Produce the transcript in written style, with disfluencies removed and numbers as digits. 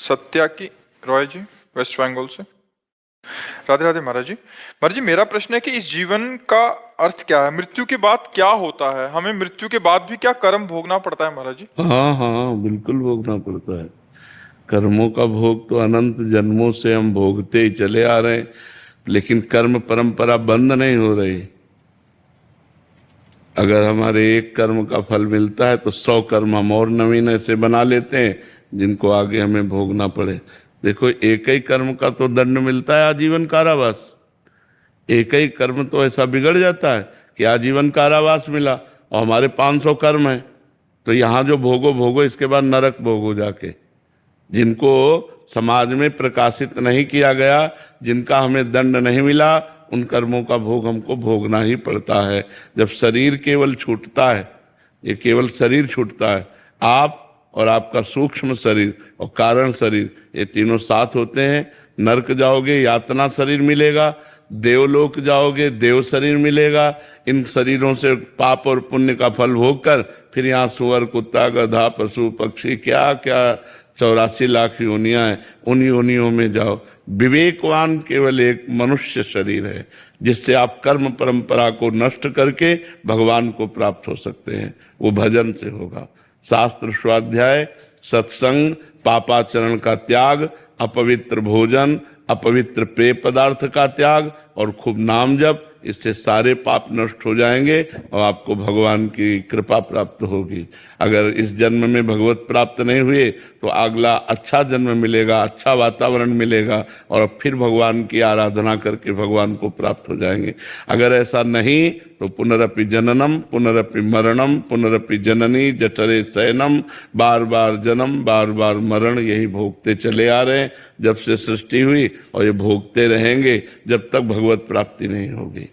सत्या की रॉय जी, वेस्ट बंगाल से। राधे राधे महाराज जी। महाराज जी, मेरा प्रश्न है कि इस जीवन का अर्थ क्या है? मृत्यु के बाद क्या होता है? हमें मृत्यु के बाद भी क्या कर्म भोगना पड़ता है महाराज जी? हाँ हाँ, बिल्कुल भोगना पड़ता है। कर्मों का भोग तो अनंत जन्मों से हम भोगते ही चले आ रहे हैं, लेकिन कर्म परंपरा बंद नहीं हो रही। अगर हमारे एक कर्म का फल मिलता है तो 100 कर्म हम और नवीन ऐसे बना लेते हैं जिनको आगे हमें भोगना पड़े। देखो, एक ही कर्म का तो दंड मिलता है आजीवन कारावास। एक ही कर्म तो ऐसा बिगड़ जाता है कि आजीवन कारावास मिला, और हमारे 500 कर्म हैं, तो यहाँ जो भोगो भोगो, इसके बाद नरक भोगो जाके। जिनको समाज में प्रकाशित नहीं किया गया, जिनका हमें दंड नहीं मिला, उन कर्मों का भोग हमको भोगना ही पड़ता है। जब शरीर केवल छूटता है, ये केवल शरीर छूटता है, आप और आपका सूक्ष्म शरीर और कारण शरीर, ये तीनों साथ होते हैं। नरक जाओगे, यातना शरीर मिलेगा। देवलोक जाओगे, देव शरीर मिलेगा। इन शरीरों से पाप और पुण्य का फल भोग कर फिर यहाँ सुअर, कुत्ता, गधा, पशु, पक्षी, क्या क्या 84 लाख योनियां हैं, उन योनियों में जाओ। विवेकवान केवल एक मनुष्य शरीर है जिससे आप कर्म परंपरा को नष्ट करके भगवान को प्राप्त हो सकते हैं। वो भजन से होगा। शास्त्र स्वाध्याय, सत्संग, पापाचरण का त्याग, अपवित्र भोजन, अपवित्र पेय पदार्थ का त्याग और खूब नाम जप, इससे सारे पाप नष्ट हो जाएंगे और आपको भगवान की कृपा प्राप्त होगी। अगर इस जन्म में भगवत प्राप्त नहीं हुए तो अगला अच्छा जन्म मिलेगा, अच्छा वातावरण मिलेगा, और फिर भगवान की आराधना करके भगवान को प्राप्त हो जाएंगे। अगर ऐसा नहीं तो पुनरपि जननम पुनरपि मरणम पुनरपि जननी जठरे शयनम, बार बार जन्म बार बार मरण, यही भोगते चले आ रहे हैं जब से सृष्टि हुई, और ये भोगते रहेंगे जब तक भगवत प्राप्ति नहीं होगी।